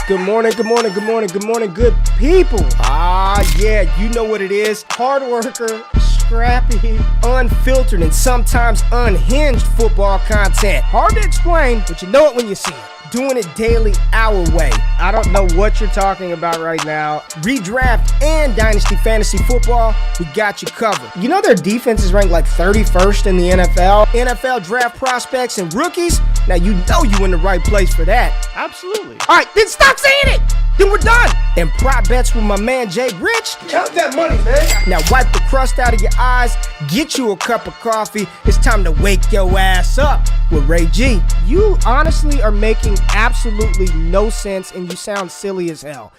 Good morning, good people. Yeah, you know what it is. Hard worker, scrappy, unfiltered, and sometimes unhinged football content. Hard to explain, but you know it when you see it. Doing it daily our way. I don't know what you're talking about right now. Redraft and Dynasty Fantasy Football, we got you covered. You know their defense is ranked like 31st in the NFL? NFL draft prospects and rookies? Now you know you in the right place for that. Absolutely. All right, then stop saying it. Then we're done. And prop bets with my man JRich. Count that money, man. Now wipe the crust out of your eyes, get you a cup of coffee. It's time to wake your ass up with Ray G. You honestly are making absolutely no sense and you sound silly as hell.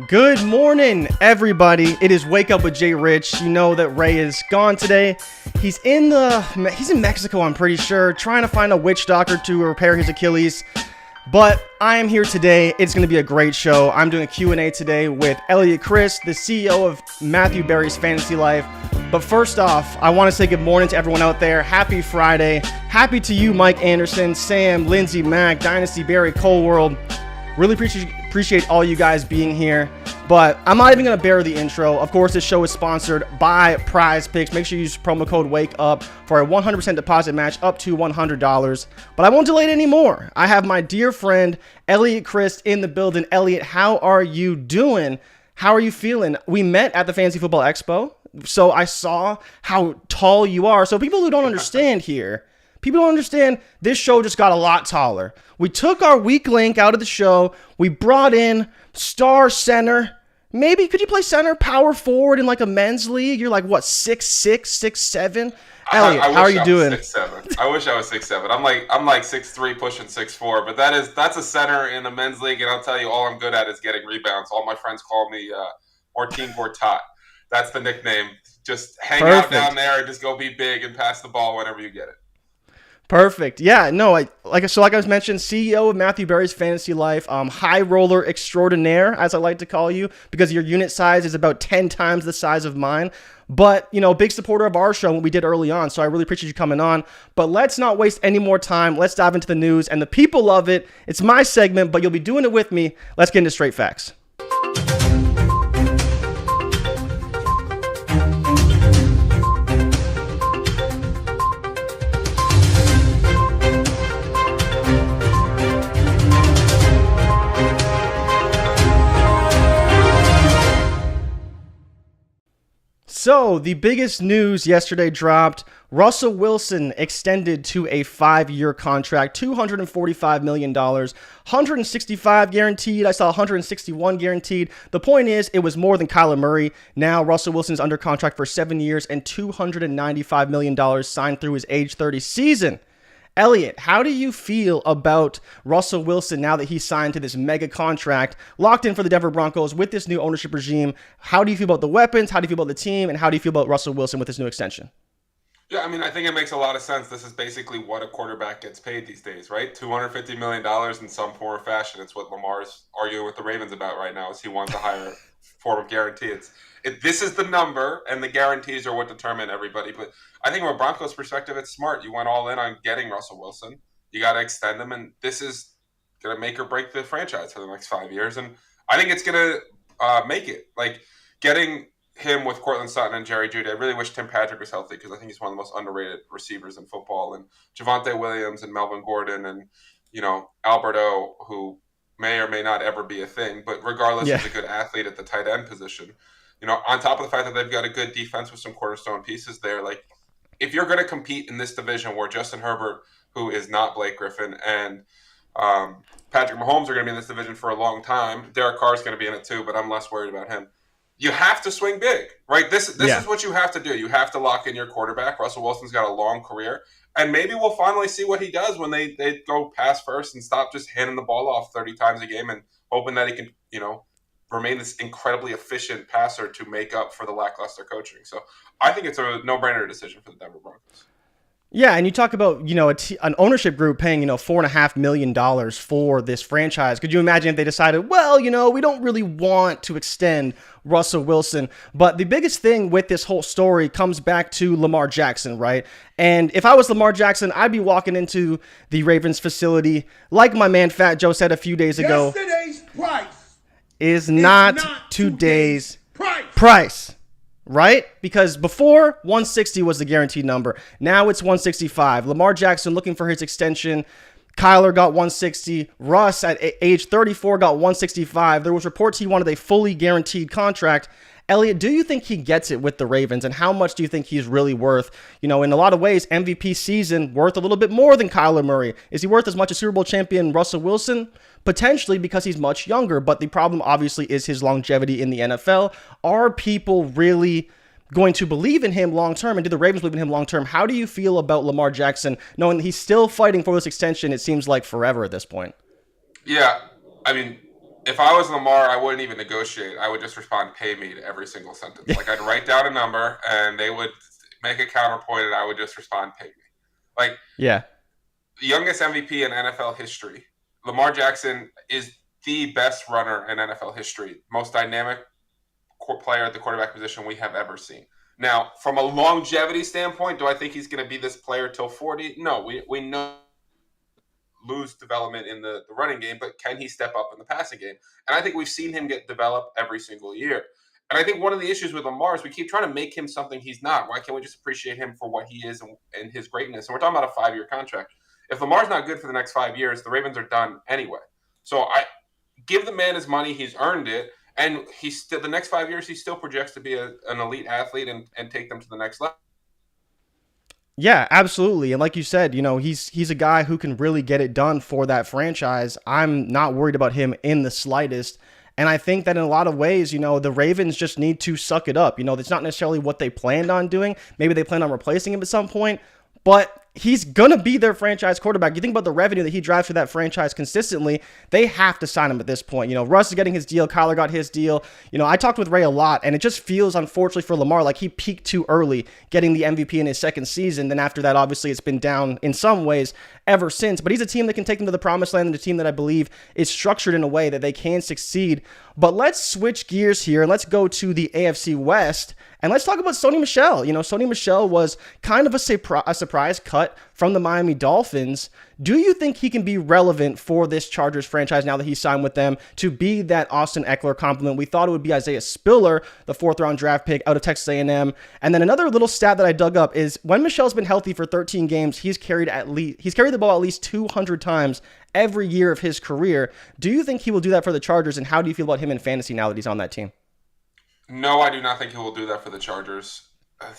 Good morning, everybody. It is Wake Up with JRich. You know that Ray is gone today. He's in Mexico, I'm pretty sure, trying to find a witch doctor to repair his Achilles. But I am here today. It's going to be a great show. I'm doing a Q&A today with Eliot Crist, the CEO of Matthew Berry's Fantasy Life. But first off, I want to say good morning to everyone out there. Happy Friday. Happy to you, Mike Anderson, Sam, Lindsay, Mac, Dynasty, Barry, Cole World. Really appreciate all you guys being here. But I'm not even going to bear the intro. Of course, this show is sponsored by Prize Picks. Make sure you use promo code WAKEUP for a 100% deposit match up to $100. But I won't delay it anymore. I have my dear friend, Eliot Crist, in the building. Eliot, how are you doing? How are you feeling? We met at the Fantasy Football Expo, so I saw how tall you are. So people who don't understand here, people don't understand this show just got a lot taller. We took our weak link out of the show. We brought in star center. Maybe could you play center, power forward in like a men's league? You're like what, 6'6", 6'7"? Eliot, how are you doing? 6'7". I wish I was 6'7". I'm like 6'3", pushing 6'4". But that's a center in a men's league, and I'll tell you, all I'm good at is getting rebounds. All my friends call me Martin Gortat. That's the nickname. Just hang out down there and just go be big and pass the ball whenever you get it. Perfect. Yeah, no, like I was mentioned, CEO of Matthew Berry's Fantasy Life, high roller extraordinaire, as I like to call you, because your unit size is about 10 times the size of mine. But, you know, big supporter of our show, what we did early on, so I really appreciate you coming on. But let's not waste any more time. Let's dive into the news, and the people love it. It's my segment, but you'll be doing it with me. Let's get into straight facts. So, the biggest news yesterday dropped. Russell Wilson extended to a 5-year contract, $245 million, 165 guaranteed. I saw 161 guaranteed. The point is, it was more than Kyler Murray. Now, Russell Wilson is under contract for 7 years and $295 million signed through his age 30 season. Eliot, how do you feel about Russell Wilson now that he's signed to this mega contract, locked in for the Denver Broncos with this new ownership regime? How do you feel about the weapons? How do you feel about the team? And how do you feel about Russell Wilson with this new extension? Yeah, I mean, I think it makes a lot of sense. This is basically what a quarterback gets paid these days, right? $250 million in some form or fashion. It's what Lamar's arguing with the Ravens about right now, is he wants a higher form of guarantee. This is the number, and the guarantees are what determine everybody. But I think from a Broncos perspective, it's smart. You went all in on getting Russell Wilson. You got to extend him, and this is going to make or break the franchise for the next 5 years. And I think it's going to make it. Like, getting him with Cortland Sutton and Jerry Jeudy. I really wish Tim Patrick was healthy because I think he's one of the most underrated receivers in football. And Javonte Williams and Melvin Gordon and, you know, Alberto, who may or may not ever be a thing, but regardless, he's a good athlete at the tight end position. You know, on top of the fact that they've got a good defense with some cornerstone pieces there, like, if you're going to compete in this division where Justin Herbert, who is not Blake Griffin, and Patrick Mahomes are going to be in this division for a long time, Derek Carr is going to be in it too, but I'm less worried about him. You have to swing big, right? This is what you have to do. You have to lock in your quarterback. Russell Wilson's got a long career, and maybe we'll finally see what he does when they go pass first and stop just handing the ball off 30 times a game and hoping that he can, you know, remain this incredibly efficient passer to make up for the lackluster coaching. So I think it's a no-brainer decision for the Denver Broncos. Yeah, and you talk about, you know, an ownership group paying, you know, $4.5 million for this franchise. Could you imagine if they decided, well, you know, we don't really want to extend Russell Wilson? But the biggest thing with this whole story comes back to Lamar Jackson, right? And if I was Lamar Jackson, I'd be walking into the Ravens facility, like my man Fat Joe said a few days ago. Yesterday's is not today's price. Right? Because before, 160 was the guaranteed number. Now it's 165. Lamar Jackson looking for his extension. Kyler got 160. Russ at age 34 got 165. There was reports he wanted a fully guaranteed contract. Eliot, do you think he gets it with the Ravens, and how much do you think he's really worth? In a lot of ways, MVP season worth a little bit more than Kyler Murray. Is he worth as much as Super Bowl champion Russell Wilson? Potentially, because he's much younger, but the problem obviously is his longevity in the NFL. Are people really going to believe in him long-term, and do the Ravens believe in him long-term? How do you feel about Lamar Jackson, knowing that he's still fighting for this extension? It seems like forever at this point. Yeah, I mean, if I was Lamar, I wouldn't even negotiate. I would just respond, pay me, to every single sentence. Like, I'd write down a number, and they would make a counterpoint, and I would just respond, pay me. Like, yeah, the youngest MVP in NFL history. Lamar Jackson is the best runner in NFL history. Most dynamic player at the quarterback position we have ever seen. Now, from a longevity standpoint, do I think he's going to be this player till 40? No, we know lose development in the running game, but can he step up in the passing game? And I think we've seen him get developed every single year. And I think one of the issues with Lamar is we keep trying to make him something he's not. Why can't we just appreciate him for what he is and his greatness? And we're talking about a 5-year contract. If Lamar's not good for the next 5 years, the Ravens are done anyway. So I give the man his money. He's earned it. And he's still, the next 5 years, he still projects to be an elite athlete and take them to the next level. Yeah, absolutely. And like you said, he's a guy who can really get it done for that franchise. I'm not worried about him in the slightest. And I think that in a lot of ways, the Ravens just need to suck it up. That's not necessarily what they planned on doing. Maybe they plan on replacing him at some point, but he's going to be their franchise quarterback. You think about the revenue that he drives for that franchise consistently, they have to sign him at this point. Russ is getting his deal. Kyler got his deal. I talked with Ray a lot, and it just feels, unfortunately for Lamar, like he peaked too early getting the MVP in his second season. Then after that, obviously, it's been down in some ways ever since. But he's a team that can take them to the promised land, and a team that I believe is structured in a way that they can succeed. But let's switch gears here, and let's go to the AFC West, and let's talk about Sony Michel. Sony Michel was kind of a surprise cut from the Miami Dolphins. Do you think he can be relevant for this Chargers franchise now that he's signed with them to be that Austin Eckler complement? We thought it would be Isaiah Spiller, the 4th-round draft pick out of Texas A&M. And then another little stat that I dug up is when Michel's been healthy for 13 games, he's carried the ball at least 200 times every year of his career. Do you think he will do that for the Chargers, and how do you feel about him in fantasy now that he's on that team? No, I do not think he will do that for the Chargers.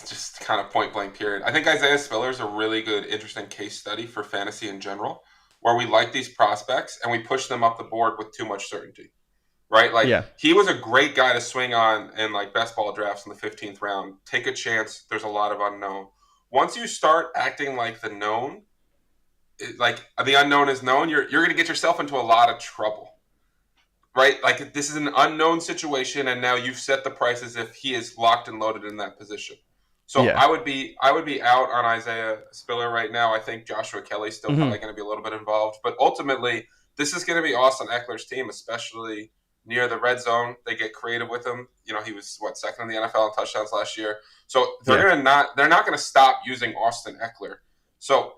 Just kind of point blank period. I think Isaiah Spiller is a really good, interesting case study for fantasy in general, where we like these prospects and we push them up the board with too much certainty, right? He was a great guy to swing on in best ball drafts in the 15th round. Take a chance. There's a lot of unknown. Once you start acting like the known, the unknown is known, you're going to get yourself into a lot of trouble. Right? This is an unknown situation, and now you've set the price as if he is locked and loaded in that position. So yeah. I would be out on Isaiah Spiller right now. I think Joshua Kelly's still probably going to be a little bit involved. But ultimately, this is going to be Austin Eckler's team, especially near the red zone. They get creative with him. He was, second in the NFL in touchdowns last year. So they're not going to stop using Austin Eckler. So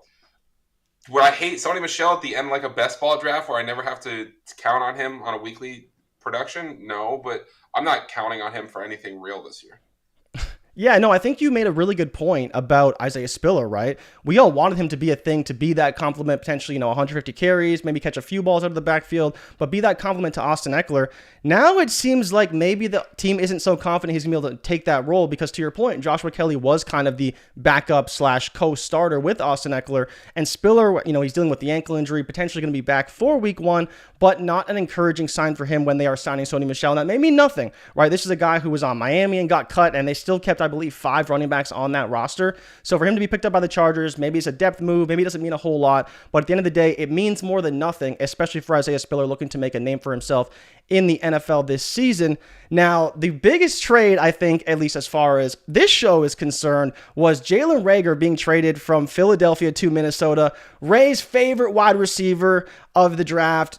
would I hate Sony Michel at the end like a best ball draft where I never have to count on him on a weekly production? No, but I'm not counting on him for anything real this year. Yeah, no, I think you made a really good point about Isaiah Spiller, right? We all wanted him to be a thing, to be that complement, potentially, 150 carries, maybe catch a few balls out of the backfield, but be that complement to Austin Eckler. Now it seems like maybe the team isn't so confident he's going to be able to take that role because, to your point, Joshua Kelly was kind of the backup / co-starter with Austin Eckler, and Spiller, he's dealing with the ankle injury, potentially going to be back for week 1, but not an encouraging sign for him when they are signing Sony Michel. And that may mean nothing, right? This is a guy who was on Miami and got cut, and they still kept, I believe, 5 running backs on that roster. So for him to be picked up by the Chargers, maybe it's a depth move, maybe it doesn't mean a whole lot, but at the end of the day, it means more than nothing, especially for Isaiah Spiller looking to make a name for himself in the NFL this season. Now, the biggest trade, I think, at least as far as this show is concerned, was Jalen Reagor being traded from Philadelphia to Minnesota. Ray's favorite wide receiver of the draft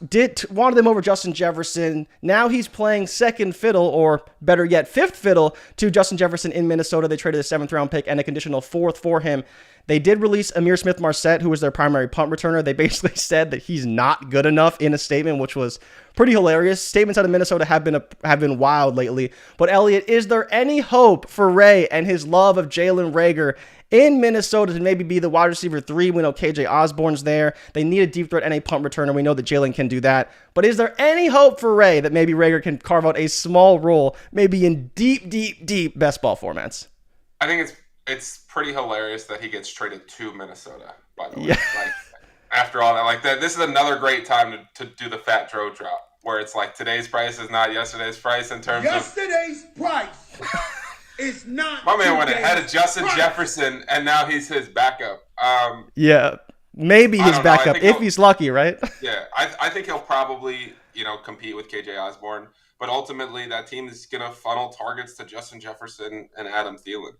wanted him over Justin Jefferson. Now he's playing second fiddle, or better yet, fifth fiddle to Justin Jefferson in Minnesota. They traded a 7th-round pick and a conditional 4th for him. They did release Amir Smith-Marset, who was their primary punt returner. They basically said that he's not good enough in a statement, which was pretty hilarious. Statements out of Minnesota have been wild lately. But Eliot, is there any hope for Ray and his love of Jalen Reagor in Minnesota to maybe be the wide receiver 3? We know KJ Osborne's there. They need a deep threat and a punt returner. We know that Jalen can do that. But is there any hope for Ray that maybe Reagor can carve out a small role, maybe in deep best ball formats? I think it's pretty hilarious that he gets traded to Minnesota, by the way. Yeah. Like, after all that, like that, this is another great time to do the Fat Dro drop, where it's like today's price is not yesterday's price in terms yesterday's price is not. My man went ahead of Justin Jefferson, and now he's his backup. Yeah, maybe his backup if he's lucky, right? Yeah, I think he'll probably compete with KJ Osborne, but ultimately that team is gonna funnel targets to Justin Jefferson and Adam Thielen.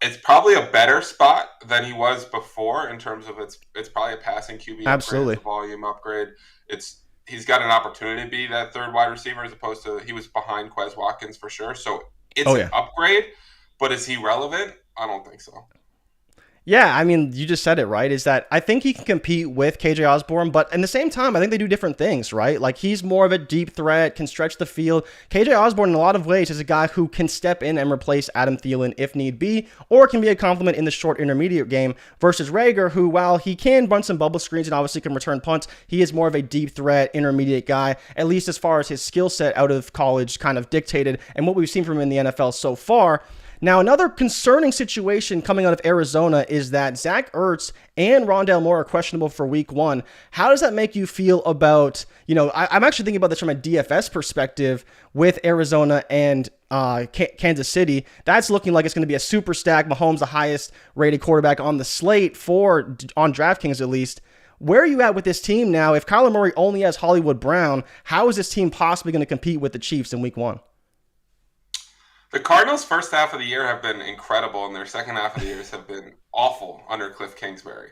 It's probably a better spot than he was before in terms of it's probably a passing QB Absolutely. upgrade, volume upgrade. He's got an opportunity to be that third wide receiver as opposed to he was behind Quez Watkins for sure. So it's an upgrade, but is he relevant? I don't think so. Yeah, I mean, you just said it, right? Is that I think he can compete with KJ Osborne, but at the same time, I think they do different things, right? Like he's more of a deep threat, can stretch the field. KJ Osborne, in a lot of ways, is a guy who can step in and replace Adam Thielen if need be, or can be a complement in the short intermediate game versus Reagor, who, while he can run some bubble screens and obviously can return punts, he is more of a deep threat, intermediate guy, at least as far as his skill set out of college kind of dictated and what we've seen from him in the NFL so far. Now, another concerning situation coming out of Arizona is that Zach Ertz and Rondale Moore are questionable for week 1. How does that make you feel about, I'm actually thinking about this from a DFS perspective with Arizona and Kansas City. That's looking like it's going to be a super stack. Mahomes, the highest rated quarterback on the slate on DraftKings at least. Where are you at with this team now? If Kyler Murray only has Hollywood Brown, how is this team possibly going to compete with the Chiefs in week 1? The Cardinals' first half of the year have been incredible, and their second half of the years have been awful under Cliff Kingsbury.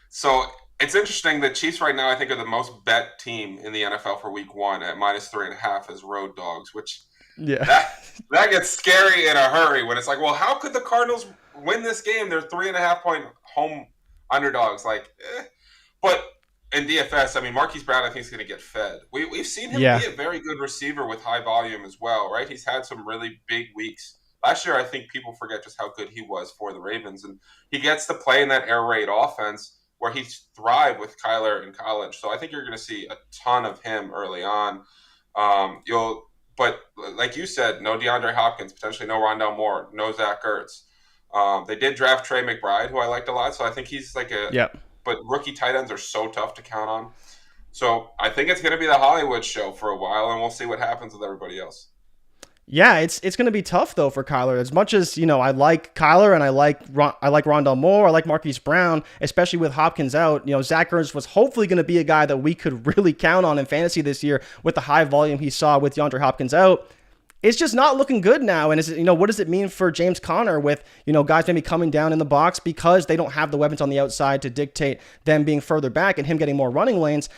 So it's interesting that Chiefs right now, I think, are the most bet team in the NFL for week 1 at -3.5 as road dogs, which that gets scary in a hurry when it's like, well, how could the Cardinals win this game? They're 3.5-point home underdogs. But in DFS, I mean, Marquise Brown, I think, is going to get fed. We've seen him be a very good receiver with high volume as well, right? He's had some really big weeks. Last year, I think people forget just how good he was for the Ravens. And he gets to play in that air raid offense where he thrived with Kyler in college. So I think you're going to see a ton of him early on. But like you said, no DeAndre Hopkins, potentially no Rondale Moore, no Zach Ertz. They did draft Trey McBride, who I liked a lot. So I think he's like But rookie tight ends are so tough to count on. So I think it's going to be the Hollywood show for a while, and we'll see what happens with everybody else. Yeah, it's going to be tough, though, for Kyler. As much as, I like Kyler and I like Rondale Moore, I like Marquise Brown, especially with Hopkins out. Zach Ertz was hopefully going to be a guy that we could really count on in fantasy this year with the high volume he saw with DeAndre Hopkins out. It's just not looking good now. And what does it mean for James Conner with, guys maybe coming down in the box because they don't have the weapons on the outside to dictate them being further back and him getting more running lanes?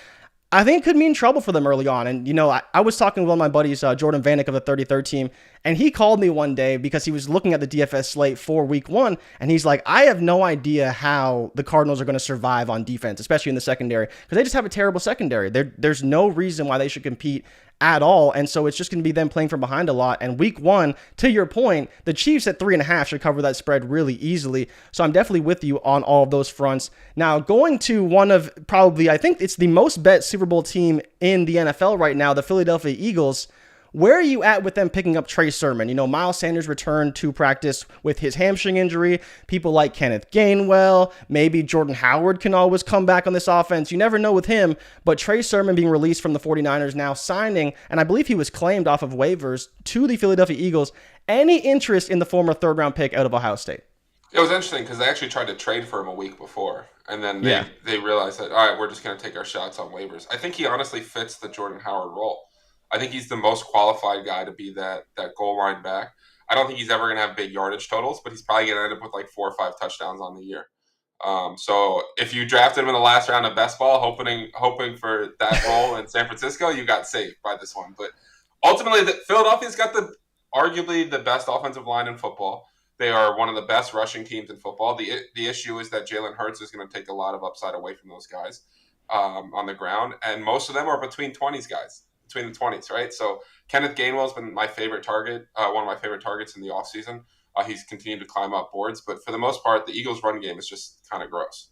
I think it could mean trouble for them early on. And, I was talking with one of my buddies, Jordan Vanek of the 33rd team, and he called me one day because he was looking at the DFS slate for week 1. And he's like, I have no idea how the Cardinals are going to survive on defense, especially in the secondary, because they just have a terrible secondary. There's no reason why they should compete at all. And so it's just going to be them playing from behind a lot. And week 1, to your point, the Chiefs at 3.5 should cover that spread really easily. So I'm definitely with you on all of those fronts. Now, going to one of probably, I think it's the most bet Super Bowl team in the NFL right now, the Philadelphia Eagles. Where are you at with them picking up Trey Sermon? Miles Sanders returned to practice with his hamstring injury. People like Kenneth Gainwell, maybe Jordan Howard can always come back on this offense. You never know with him, but Trey Sermon being released from the 49ers now signing, and I believe he was claimed off of waivers to the Philadelphia Eagles. Any interest in the former 3rd-round pick out of Ohio State? It was interesting because they actually tried to trade for him a week before, and then they realized that, all right, we're just going to take our shots on waivers. I think he honestly fits the Jordan Howard role. I think he's the most qualified guy to be that goal line back. I don't think he's ever going to have big yardage totals, but he's probably going to end up with like 4 or 5 touchdowns on the year. So if you drafted him in the last round of best ball, hoping for that role in San Francisco, you got saved by this one. But ultimately, Philadelphia's got arguably the best offensive line in football. They are one of the best rushing teams in football. The issue is that Jalen Hurts is going to take a lot of upside away from those guys on the ground, and most of them are between the 20s, right? So Kenneth Gainwell's been my favorite target, one of my favorite targets in the offseason. He's continued to climb up boards, but for the most part, the Eagles' run game is just kind of gross.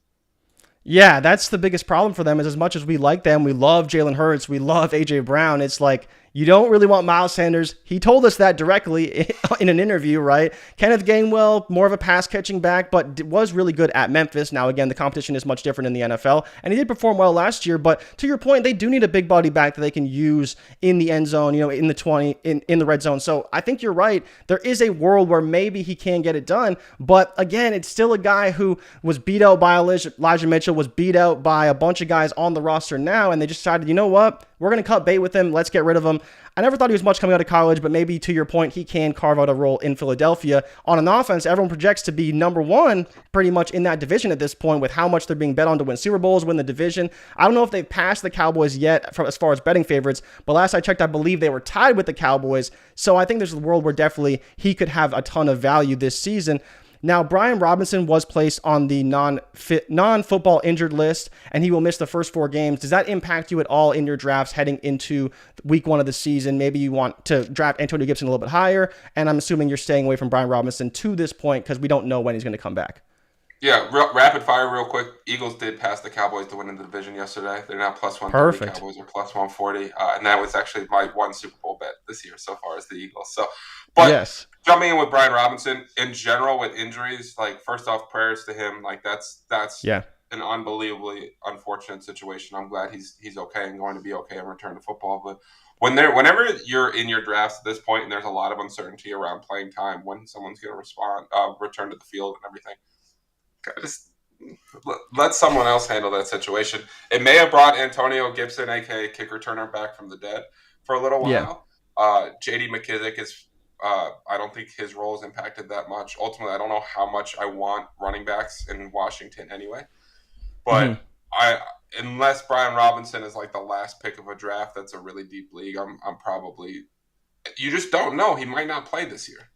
Yeah, that's the biggest problem for them is as much as we like them, we love Jalen Hurts, we love A.J. Brown, it's like you don't really want Miles Sanders. He told us that directly in an interview, right? Kenneth Gainwell, more of a pass-catching back, but was really good at Memphis. Now, again, the competition is much different in the NFL, and he did perform well last year, but to your point, they do need a big body back that they can use in the end zone, in the 20, in the red zone. So I think you're right. There is a world where maybe he can get it done, but again, it's still a guy who was beat out by Elijah Mitchell, was beat out by a bunch of guys on the roster now, and they just decided, you know what? We're going to cut bait with him. Let's get rid of him. I never thought he was much coming out of college, but maybe to your point, he can carve out a role in Philadelphia. On an offense, everyone projects to be number one pretty much in that division at this point with how much they're being bet on to win Super Bowls, win the division. I don't know if they've passed the Cowboys yet as far as betting favorites, but last I checked, I believe they were tied with the Cowboys. So I think there's a world where definitely he could have a ton of value this season. Now, Brian Robinson was placed on the non-football injured list, and he will miss the first 4 games. Does that impact you at all in your drafts heading into week 1 of the season? Maybe you want to draft Antonio Gibson a little bit higher, and I'm assuming you're staying away from Brian Robinson to this point because we don't know when he's going to come back. Yeah, rapid fire real quick. Eagles did pass the Cowboys to win in the division yesterday. They're now plus 130. Perfect. Cowboys are plus 140. And that was actually my one Super Bowl bet this year so far as the Eagles. So, but yes. Jumping in with Brian Robinson, in general with injuries, like first off, prayers to him. Like that's an unbelievably unfortunate situation. I'm glad he's okay and going to be okay and return to football. But whenever you're in your drafts at this point and there's a lot of uncertainty around playing time, when someone's going to return to the field and everything, just let someone else handle that situation. It may have brought Antonio Gibson, aka kick returner, back from the dead for a little while. Yeah. J.D. McKissic is. I don't think his role is impacted that much. Ultimately, I don't know how much I want running backs in Washington anyway. But unless Brian Robinson is like the last pick of a draft, that's a really deep league. I'm probably. You just don't know. He might not play this year.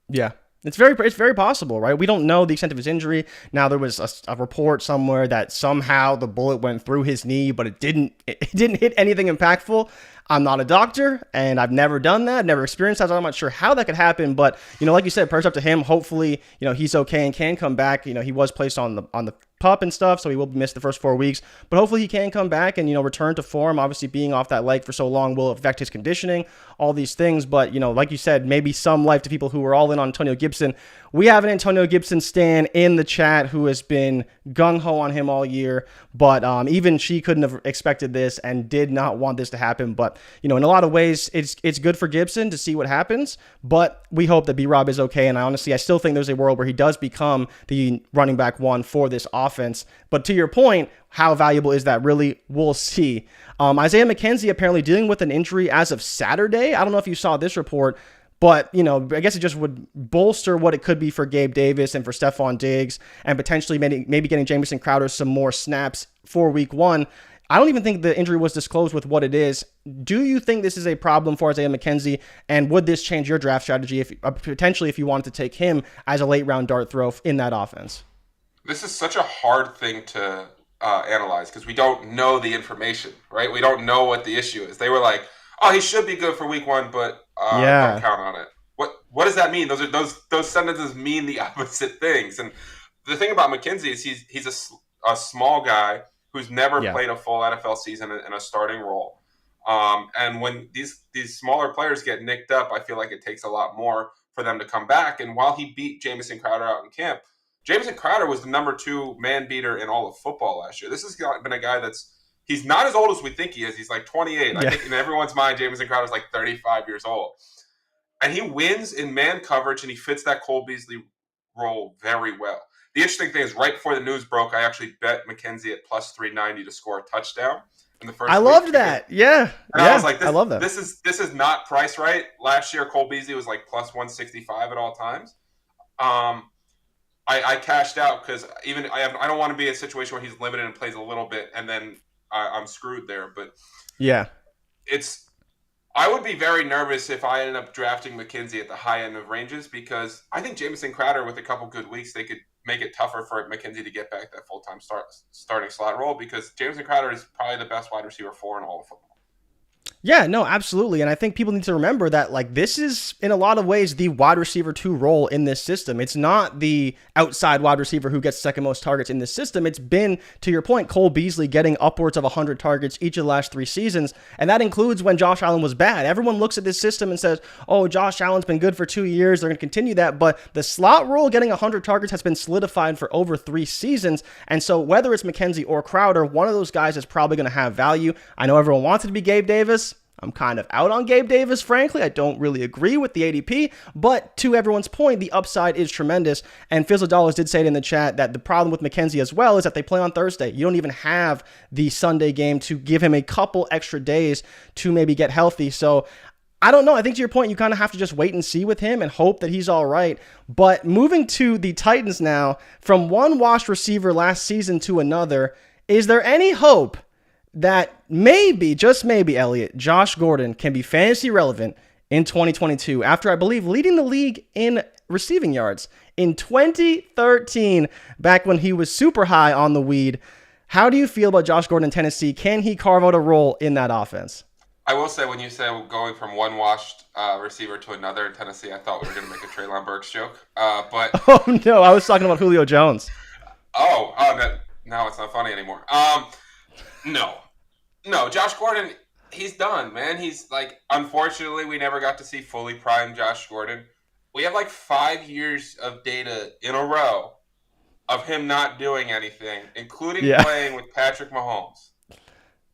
Yeah. It's very possible, right? We don't know the extent of his injury. Now there was a report somewhere that somehow the bullet went through his knee, but it didn't hit anything impactful. I'm not a doctor, and I've never done that, never experienced that, so I'm not sure how that could happen. But like you said, prayers up to him. Hopefully, he's okay and can come back. He was placed on the pup and stuff, so he will miss the first 4 weeks. But hopefully he can come back and return to form. Obviously, being off that leg for so long will affect his conditioning, all these things. But like you said, maybe some life to people who were all in on Antonio Gibson. We have an Antonio Gibson stan in the chat who has been gung-ho on him all year, but even she couldn't have expected this and did not want this to happen. But, in a lot of ways, it's good for Gibson to see what happens, but we hope that B-Rob is okay, and I still think there's a world where he does become the running back 1 for this offense. But to your point, how valuable is that really? We'll see. Isaiah McKenzie apparently dealing with an injury as of Saturday. I don't know if you saw this report, but, I guess it just would bolster what it could be for Gabe Davis and for Stephon Diggs and potentially maybe getting Jamison Crowder some more snaps for week 1. I don't even think the injury was disclosed with what it is. Do you think this is a problem for Isaiah McKenzie? And would this change your draft strategy potentially if you wanted to take him as a late round dart throw in that offense? This is such a hard thing to analyze because we don't know the information, right? We don't know what the issue is. They were like, oh, he should be good for week 1, but don't count on it. What does that mean? Those sentences mean the opposite things. And the thing about McKenzie is he's a small guy who's never played a full NFL season in a starting role. And when these smaller players get nicked up, I feel like it takes a lot more for them to come back. And while he beat Jamison Crowder out in camp, Jamison Crowder was the number 2 man beater in all of football last year. This has been a guy he's not as old as we think he is. He's like 28. I think in everyone's mind, Jamison Crowder's like 35 years old. And he wins in man coverage, and he fits that Cole Beasley role very well. The interesting thing is, right before the news broke, I actually bet McKenzie at plus 390 to score a touchdown in the first week. Loved that. Yeah. I was like, I love that. This is not priced right. Last year, Cole Beasley was like plus 165 at all times. I cashed out because I don't want to be in a situation where he's limited and plays a little bit, and then I'm screwed there. But yeah, I would be very nervous if I ended up drafting McKenzie at the high end of ranges because I think Jamison Crowder, with a couple good weeks, they could make it tougher for McKenzie to get back that full-time starting slot role because Jamison Crowder is probably the best wide receiver 4 in all of football. Yeah, no, absolutely. And I think people need to remember that, like, this is in a lot of ways the wide receiver 2 role in this system. It's not the outside wide receiver who gets second most targets in this system. It's been, to your point, Cole Beasley getting upwards of 100 targets each of the last 3 seasons. And that includes when Josh Allen was bad. Everyone looks at this system and says, oh, Josh Allen's been good for 2 years. They're going to continue that. But the slot role getting 100 targets has been solidified for over 3 seasons. And so whether it's McKenzie or Crowder, one of those guys is probably going to have value. I know everyone wants it to be Gabe Davis. I'm kind of out on Gabe Davis, frankly. I don't really agree with the ADP, but to everyone's point, the upside is tremendous. And Fizzle Dollars did say it in the chat that the problem with McKenzie as well is that they play on Thursday. You don't even have the Sunday game to give him a couple extra days to maybe get healthy. So I don't know. I think to your point, you kind of have to just wait and see with him and hope that he's all right. But moving to the Titans now, from one washed receiver last season to another, is there any hope that maybe, just maybe, Eliot, Josh Gordon can be fantasy relevant in 2022 after, I believe, leading the league in receiving yards in 2013, back when he was super high on the weed? How do you feel about Josh Gordon in Tennessee? Can he carve out a role in that offense? I will say, when you say going from one washed receiver to another in Tennessee, I thought we were going to make a Treylon Burks joke. But Oh, no, I was talking about Julio Jones. Now it's not funny anymore. No, Josh Gordon, he's done, man. He's like, unfortunately, we never got to see fully prime Josh Gordon. We have like 5 years of data in a row of him not doing anything, including playing with Patrick Mahomes.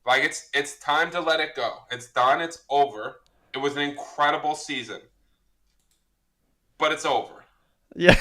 Like, it's time to let it go. It's done. It's over. It was an incredible season, but it's over. Yeah.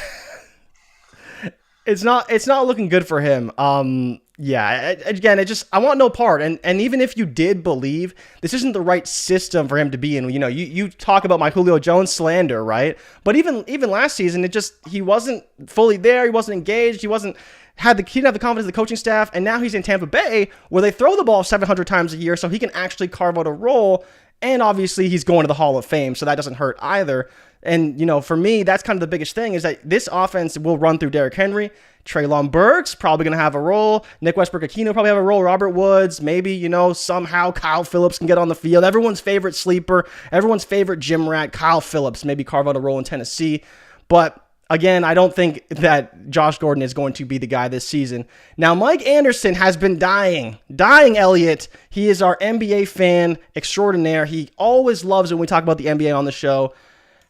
It's not looking good for him. Again, I want no part. And even if you did believe this isn't the right system for him to be in, you talk about my Julio Jones slander, right? But even last season, he wasn't fully there. He wasn't engaged. He didn't have the confidence of the coaching staff. And now he's in Tampa Bay, where they throw the ball 700 times a year, so he can actually carve out a role. And obviously, he's going to the Hall of Fame, so that doesn't hurt either. And, for me, that's kind of the biggest thing is that this offense will run through Derrick Henry. Treylon Burks probably going to have a role. Nick Westbrook-Akino probably have a role. Robert Woods, maybe, somehow Kyle Phillips can get on the field. Everyone's favorite sleeper, everyone's favorite gym rat, Kyle Phillips, maybe carve out a role in Tennessee. But again, I don't think that Josh Gordon is going to be the guy this season. Now, Mike Anderson has been dying, Elliot. He is our NBA fan extraordinaire. He always loves it when we talk about the NBA on the show.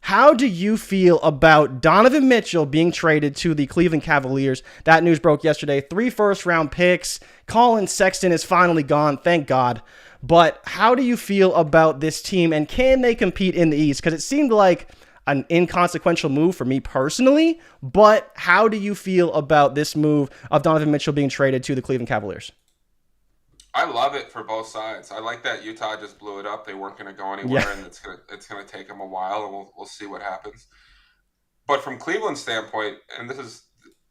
How do you feel about Donovan Mitchell being traded to the Cleveland Cavaliers? That news broke yesterday. 3 first-round picks. Colin Sexton is finally gone, thank God. But how do you feel about this team, and can they compete in the East? Because it seemed like an inconsequential move for me personally, but how do you feel about this move of Donovan Mitchell being traded to the Cleveland Cavaliers? I love it for both sides. I like that Utah just blew it up. They weren't going to go anywhere, and it's gonna take them a while, and we'll see what happens. But from Cleveland's standpoint, and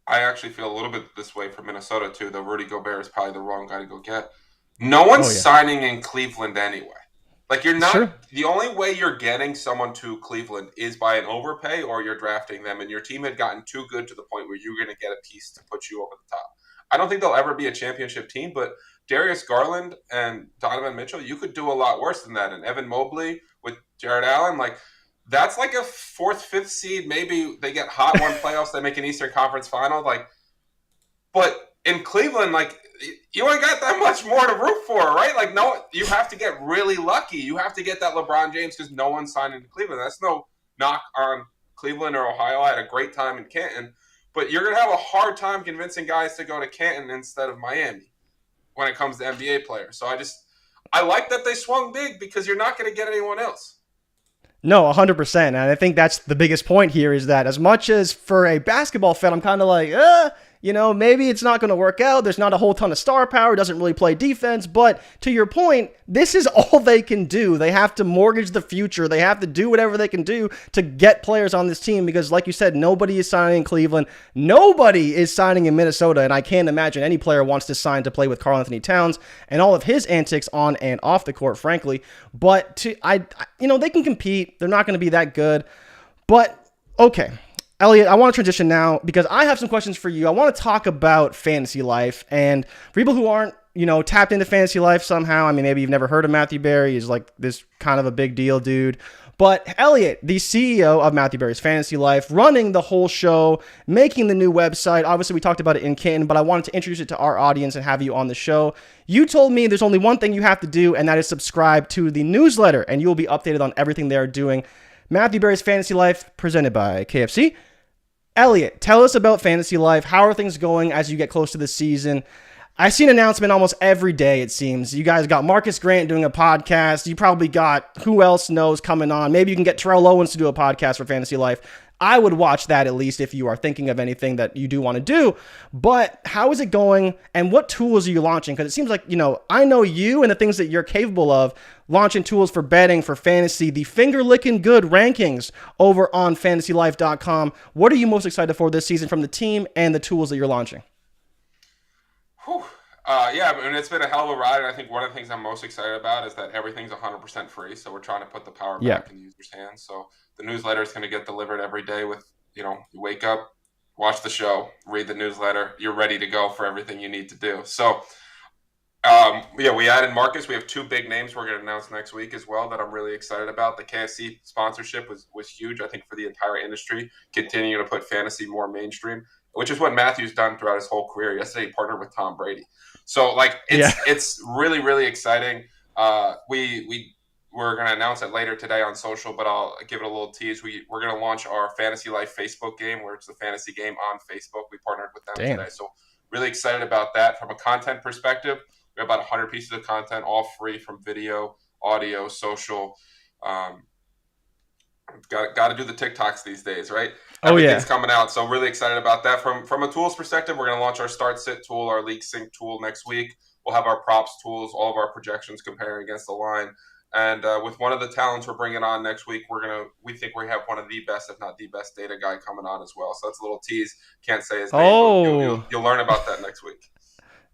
I actually feel a little bit this way for Minnesota too, though Rudy Gobert is probably the wrong guy to go get. No one's signing in Cleveland anyway. Like, you're not. Sure. The only way you're getting someone to Cleveland is by an overpay, or you're drafting them, and your team had gotten too good to the point where you're going to get a piece to put you over the top. I don't think they'll ever be a championship team, but Darius Garland and Donovan Mitchell, you could do a lot worse than that. And Evan Mobley with Jared Allen, like, that's like a 4th, 5th seed. Maybe they get hot one playoffs, they make an Eastern Conference final. Like, but in Cleveland, like, you ain't got that much more to root for, right? Like, no, you have to get really lucky. You have to get that LeBron James because no one's signed into Cleveland. That's no knock on Cleveland or Ohio. I had a great time in Canton. But you're going to have a hard time convincing guys to go to Canton instead of Miami when it comes to NBA players. So I like that they swung big because you're not going to get anyone else. No, 100%. And I think that's the biggest point here is that as much as for a basketball fan, I'm kind of like, maybe it's not going to work out. There's not a whole ton of star power. Doesn't really play defense. But to your point, this is all they can do. They have to mortgage the future. They have to do whatever they can do to get players on this team because, like you said, nobody is signing in Cleveland. Nobody is signing in Minnesota. And I can't imagine any player wants to sign to play with Karl Anthony Towns and all of his antics on and off the court, frankly. But they can compete. They're not going to be that good. But, okay. Eliot, I want to transition now because I have some questions for you. I want to talk about fantasy life. And for people who aren't, tapped into fantasy life somehow, I mean, maybe you've never heard of Matthew Berry. He's like this kind of a big deal dude. But Eliot, the CEO of Matthew Berry's Fantasy Life, running the whole show, making the new website. Obviously, we talked about it in Canton, but I wanted to introduce it to our audience and have you on the show. You told me there's only one thing you have to do, and that is subscribe to the newsletter, and you'll be updated on everything they're doing. Matthew Berry's Fantasy Life, presented by KFC. Eliot, tell us about Fantasy Life. How are things going as you get close to the season? I see an announcement almost every day, it seems. You guys got Marcus Grant doing a podcast. You probably got who else knows coming on. Maybe you can get Terrell Owens to do a podcast for Fantasy Life. I would watch that at least if you are thinking of anything that you do want to do. But how is it going and what tools are you launching? Because it seems like, I know you and the things that you're capable of launching tools for betting, for fantasy, the finger-licking good rankings over on fantasylife.com. What are you most excited for this season from the team and the tools that you're launching? It's been a hell of a ride. And I think one of the things I'm most excited about is that everything's 100% free. So we're trying to put the power back in users' hands. So the newsletter is going to get delivered every day with, you wake up, watch the show, read the newsletter. You're ready to go for everything you need to do. So, we added Marcus. We have two big names we're going to announce next week as well that I'm really excited about. The KFC sponsorship was huge, I think, for the entire industry, continuing to put fantasy more mainstream, which is what Matthew's done throughout his whole career. Yesterday, he partnered with Tom Brady. So, it's really, really exciting. We're going to announce it later today on social, but I'll give it a little tease. We're going to launch our Fantasy Life Facebook game, where it's the fantasy game on Facebook. We partnered with them today. So, really excited about that. From a content perspective, we have about 100 pieces of content, all free, from video, audio, social. Got to do the TikToks these days, right? Everything's coming out, so really excited about that. From a tools perspective, we're going to launch our Start Sit tool, our League Sync tool next week. We'll have our props tools, all of our projections comparing against the line. And with one of the talents we're bringing on next week, we think we have one of the best, if not the best, data guy coming on as well. So that's a little tease. Can't say his name. You'll learn about that next week.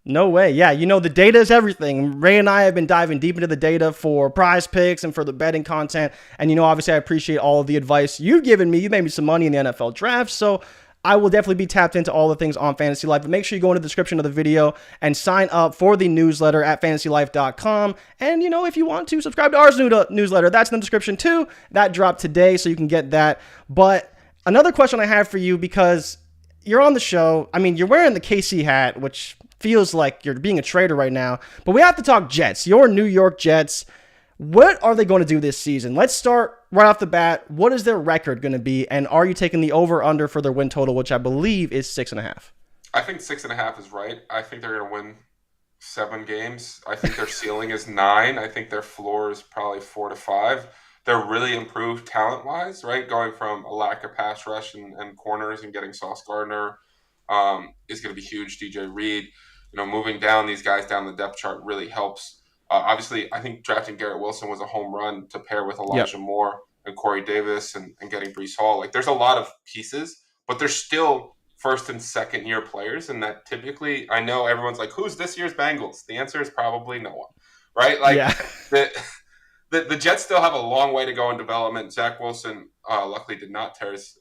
No way. Yeah, the data is everything. Ray and I have been diving deep into the data for prize picks and for the betting content. And, obviously I appreciate all of the advice you've given me. You made me some money in the NFL draft. So I will definitely be tapped into all the things on Fantasy Life. But make sure you go into the description of the video and sign up for the newsletter at fantasylife.com. And, if you want to, subscribe to our newsletter. That's in the description too. That dropped today, so you can get that. But another question I have for you, because you're on the show. I mean, you're wearing the KC hat, which feels like you're being a traitor right now. But we have to talk Jets. Your New York Jets. What are they going to do this season? Let's start right off the bat. What is their record going to be? And are you taking the over-under for their win total, which I believe is 6.5? I think 6.5 is right. I think they're going to win 7 games. I think their ceiling is 9. I think their floor is probably 4 to 5. They're really improved talent-wise, right? Going from a lack of pass rush and corners and getting Sauce Gardner is going to be huge. DJ Reed, moving down these guys down the depth chart really helps. Obviously, I think drafting Garrett Wilson was a home run to pair with Elijah Moore and Corey Davis and getting Breece Hall. There's a lot of pieces, but they're still first and second year players. And that typically, I know everyone's like, who's this year's Bengals? The answer is probably no one, right? The Jets still have a long way to go in development. Zach Wilson luckily did not tear his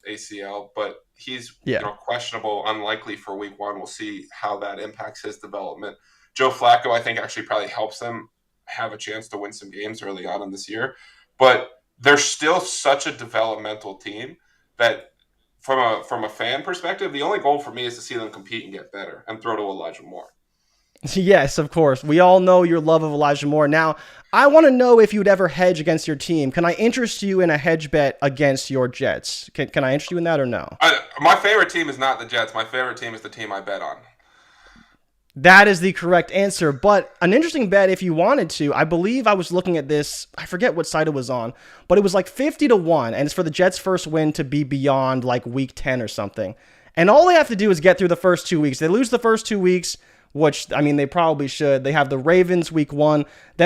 ACL, but he's questionable, unlikely for week 1. We'll see how that impacts his development. Joe Flacco, I think, actually probably helps them have a chance to win some games early on in this year. But they're still such a developmental team that from a fan perspective, the only goal for me is to see them compete and get better and throw to Elijah Moore. Yes, of course. We all know your love of Elijah Moore. Now, I want to know if you'd ever hedge against your team. Can I interest you in a hedge bet against your Jets? Can I interest you in that or no? My favorite team is not the Jets. My favorite team is the team I bet on. That is the correct answer. But an interesting bet, if you wanted to, I believe I was looking at this. I forget what site it was on, but it was like 50 to 1. And it's for the Jets' first win to be beyond like week 10 or something. And all they have to do is get through the first 2 weeks. They lose the first 2 weeks, which, I mean, they probably should. They have the Ravens week 1, then